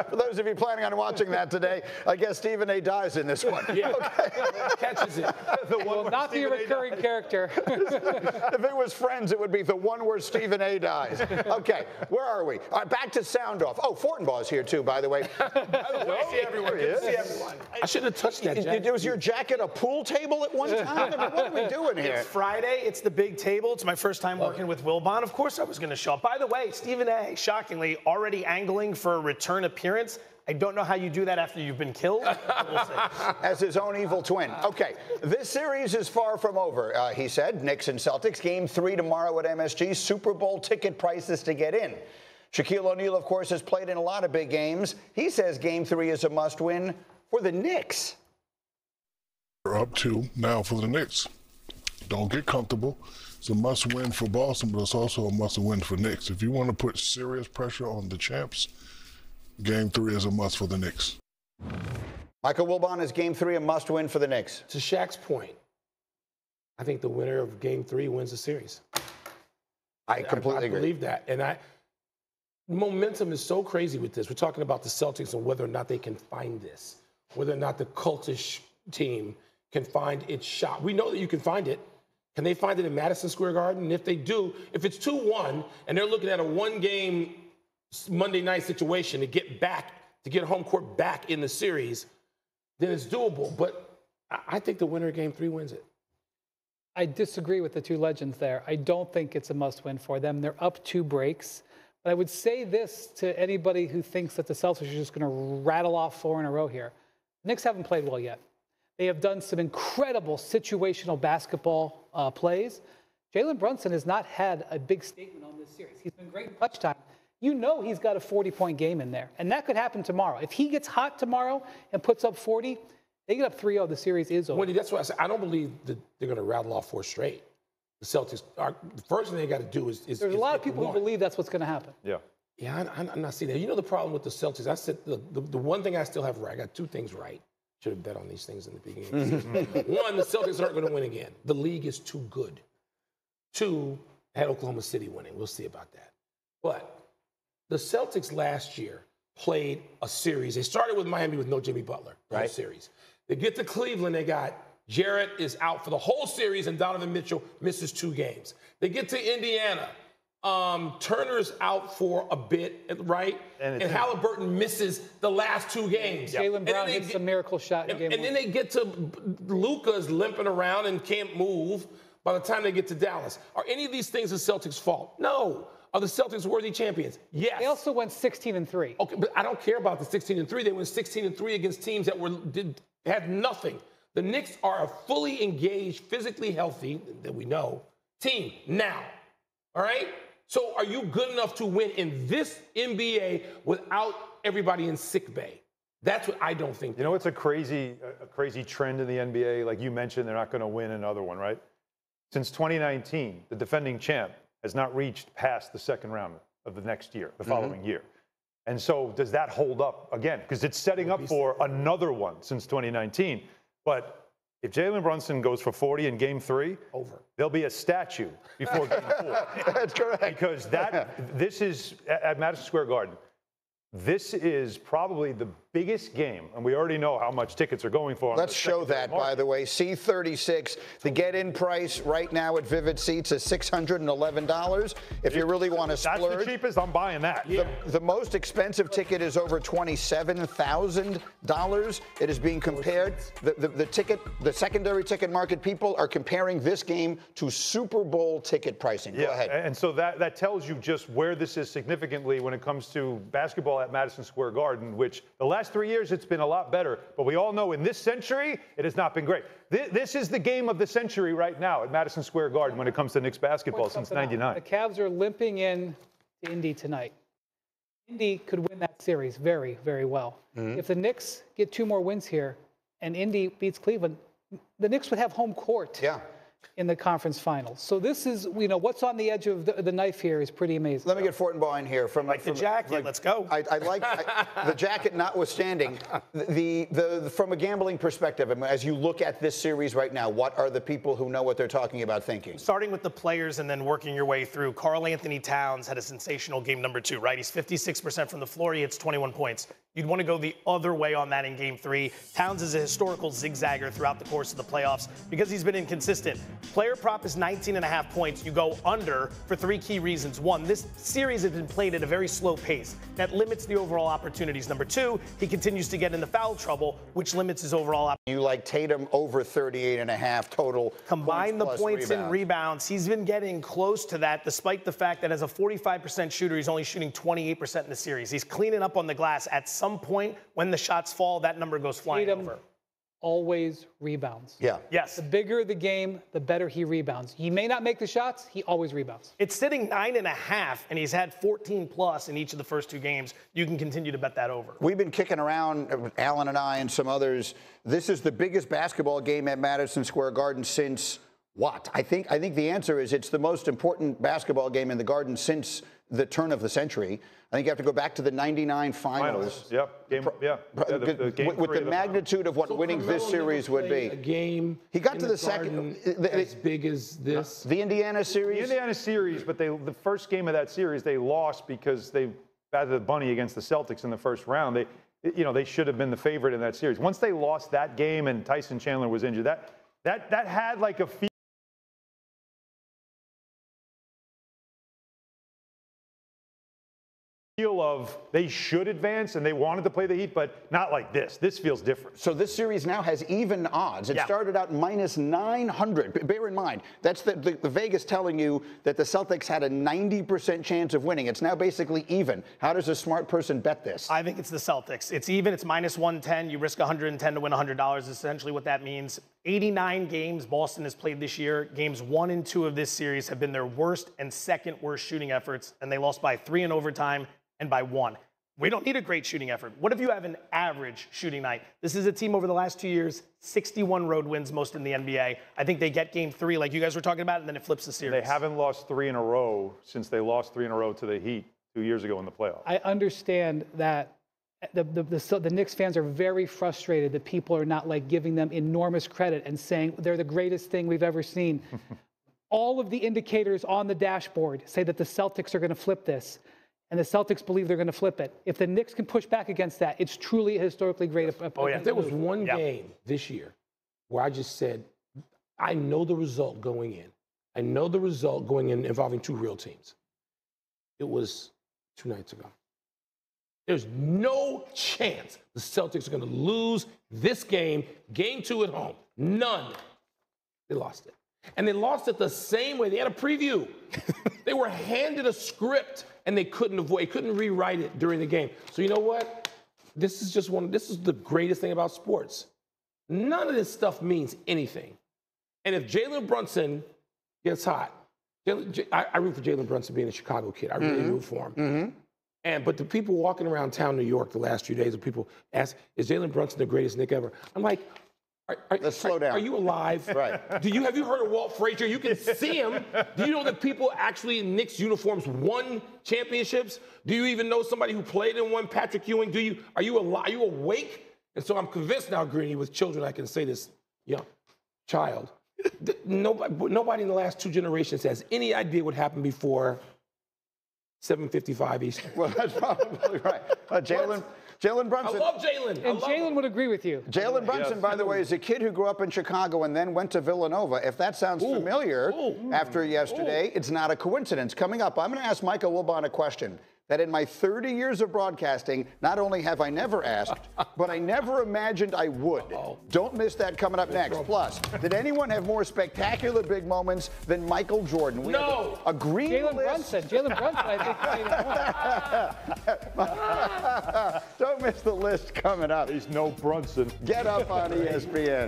For those of you planning on watching that today, I guess Stephen A. dies in this one. Yeah, catches it. It will not be a recurring character. If it was Friends, it would be the one where Stephen A. dies. Okay, where are we? All right, back to sound off. Oh, Fortenbaugh's here too, by the way. See everyone. See everyone. I shouldn't have touched that jacket. Was your jacket a pool table at one time? I mean, what are we doing here? It's Friday. It's the big table. It's my first time working with Wilbon. Of course I was going to show up. By the way, Stephen A., shockingly, already angling for a return appearance. I don't know how you do that after you've been killed. We'll see. As his own evil twin. Okay, this series is far from over, he said. Knicks and Celtics, Game 3 tomorrow at MSG. Super Bowl ticket prices to get in. Shaquille O'Neal, of course, has played in a lot of big games. He says Game 3 is a must-win for the Knicks. We're up 2 now for the Knicks. Don't get comfortable. It's a must-win for Boston, but it's also a must-win for Knicks. If you want to put serious pressure on the champs, Game 3 is a must for the Knicks. Michael Wilbon, is Game 3 a must-win for the Knicks? To Shaq's point, I think the winner of Game 3 wins the series. I completely agree. I believe that. And momentum is so crazy with this. We're talking about the Celtics and whether or not they can find this, whether or not the cultish team can find its shot. We know that you can find it. Can they find it in Madison Square Garden? And if they do, if it's 2-1 and they're looking at a one-game Monday night situation to get home court back in the series, then it's doable. But I think the winner of Game 3 wins it. I disagree with the two legends there. I don't think it's a must-win for them. They're up 2 breaks. But I would say this to anybody who thinks that the Celtics are just going to rattle off 4 in a row here. The Knicks haven't played well yet. They have done some incredible situational basketball plays. Jalen Brunson has not had a big statement on this series. He's been great in clutch time. You know he's got a 40-point game in there. And that could happen tomorrow. If he gets hot tomorrow and puts up 40, they get up 3-0, the series is over. Wendy, that's what I said. I don't believe that they're going to rattle off 4 straight. The Celtics, the first thing they got to do is There's a lot of people who believe that's what's going to happen. Yeah. Yeah, I'm not seeing that. You know the problem with the Celtics? I said the one thing I still have right, I got 2 things right. Should have bet on these things in the beginning. One, the Celtics aren't going to win again. The league is too good. 2, had Oklahoma City winning. We'll see about that. But the Celtics last year played a series. They started with Miami with no Jimmy Butler. Right. Series. They get to Cleveland. They got Jarrett is out for the whole series, and Donovan Mitchell misses 2 games. They get to Indiana. Turner's out for a bit, right? And Halliburton misses the last 2 games. Jalen Brown hits a miracle shot in game 1. And then they get to Luka's limping around and can't move by the time they get to Dallas. Are any of these things the Celtics' fault? No. Are the Celtics worthy champions? Yes. They also went 16-3. Okay, but I don't care about the 16-3. They went 16-3 against teams that had nothing. The Knicks are a fully engaged, physically healthy, that we know, team now. All right? So are you good enough to win in this NBA without everybody in sick bay? That's what I don't think. You know, it's a crazy trend in the NBA. Like you mentioned, they're not going to win another one, right? Since 2019, the defending champ has not reached past the second round of the next year, the following year. And so does that hold up again? Because it's setting up for another one since 2019. But if Jalen Brunson goes for 40 in Game 3, there'll be a statue before Game 4. That's correct. Because this is at Madison Square Garden. This is probably the biggest game, and we already know how much tickets are going for. Let's show that, by the way. C36, the get-in price right now at Vivid Seats is $611. If you really want to splurge. That's the cheapest. I'm buying that. The most expensive ticket is over $27,000. It is being compared. The secondary ticket market people are comparing this game to Super Bowl ticket pricing. Go ahead. And so that tells you just where this is significantly when it comes to basketball at Madison Square Garden, which the last 3 years it's been a lot better. But we all know in this century it has not been great. This is the game of the century right now at Madison Square Garden when it comes to Knicks basketball since '99. The Cavs are limping in to Indy tonight. Indy could win that series very, very well. If the Knicks get 2 more wins here and Indy beats Cleveland, the Knicks would have home court. Yeah. in the conference finals. So this is, what's on the edge of the knife here is pretty amazing. Let me get Fortenbaugh in here. From the jacket. Let's go. I like the jacket notwithstanding. From a gambling perspective, as you look at this series right now, what are the people who know what they're talking about thinking? Starting with the players and then working your way through. Karl Anthony Towns had a sensational game number 2, right? He's 56% from the floor. He hits 21 points. You'd want to go the other way on that in game 3. Towns is a historical zigzagger throughout the course of the playoffs because he's been inconsistent. Player prop is 19.5 points. You go under for 3 key reasons. 1, this series has been played at a very slow pace. That limits the overall opportunities. Number 2, he continues to get into foul trouble, which limits his overall opportunities. You like Tatum over 38.5 total. Combine the points and rebounds. He's been getting close to that despite the fact that as a 45% shooter, he's only shooting 28% in the series. He's cleaning up on the glass. At some point, when the shots fall, that number goes flying Tatum over. always rebounds. Yeah. Yes. The bigger the game, the better he rebounds. He may not make the shots, he always rebounds. It's sitting 9.5, and he's had 14 plus in each of the first 2 games. You can continue to bet that over. We've been kicking around, Alan and I and some others. This is the biggest basketball game at Madison Square Garden since what? I think the answer is it's the most important basketball game in the Garden since the turn of the century. I think you have to go back to the '99 finals. Yep. Game with the magnitude of what winning this series would be. A game. He got to the second as big as this. The Indiana series. The Indiana series, but the first game of that series they lost because they batted the bunny against the Celtics in the first round. They should have been the favorite in that series. Once they lost that game and Tyson Chandler was injured, that had like a feel of they should advance and they wanted to play the Heat, but not like this. This feels different. So this series now has even odds. It started out minus 900. Bear in mind, that's the Vegas telling you that the Celtics had a 90% chance of winning. It's now basically even. How does a smart person bet this? I think it's the Celtics. It's even. It's minus 110. You risk 110 to win $100 is essentially what that means. 89 games Boston has played this year. Games 1 and 2 of this series have been their worst and second worst shooting efforts, and they lost by 3 in overtime and by 1. We don't need a great shooting effort. What if you have an average shooting night? This is a team over the last 2 years, 61 road wins, most in the NBA. I think they get game 3 like you guys were talking about, and then it flips the series. They haven't lost 3 in a row since they lost 3 in a row to the Heat 2 years ago in the playoffs. I understand that the Knicks fans are very frustrated that people are not giving them enormous credit and saying they're the greatest thing we've ever seen. All of the indicators on the dashboard say that the Celtics are going to flip this. And the Celtics believe they're going to flip it. If the Knicks can push back against that, it's truly a historically great. If there was one game this year where I just said, I know the result going in. I know the result going in involving 2 real teams. It was 2 nights ago. There's no chance the Celtics are going to lose this game, game 2 at home. None. They lost it. And they lost it the same way. They had a preview. They were handed a script and they couldn't rewrite it during the game. So you know what? This is the greatest thing about sports. None of this stuff means anything. And if Jalen Brunson gets hot, I root for Jalen Brunson being a Chicago kid. I really root for him. But the people walking around town New York the last few days, the people ask, is Jalen Brunson the greatest Knick ever? I'm like, let's slow down. Are you alive? Right. Have you heard of Walt Frazier? You can see him. Do you know that people actually in Knicks uniforms won championships? Do you even know somebody who played in one? Patrick Ewing. Are you awake? And so I'm convinced now, Greeny, with children, I can say this, child. Nobody in the last 2 generations has any idea what happened before 7:55 Eastern. Well, that's probably right. Jalen Brunson. I love Jalen. And Jalen would agree with you. Jalen Brunson, by the way, is a kid who grew up in Chicago and then went to Villanova. If that sounds familiar after yesterday, it's not a coincidence. Coming up, I'm going to ask Michael Wilbon a question that in my 30 years of broadcasting, not only have I never asked, but I never imagined I would. Don't miss that coming up next. Plus, did anyone have more spectacular big moments than Michael Jordan? We have a green list. Jalen Brunson, I think. Don't miss the list coming up. He's no Brunson. Get up on ESPN.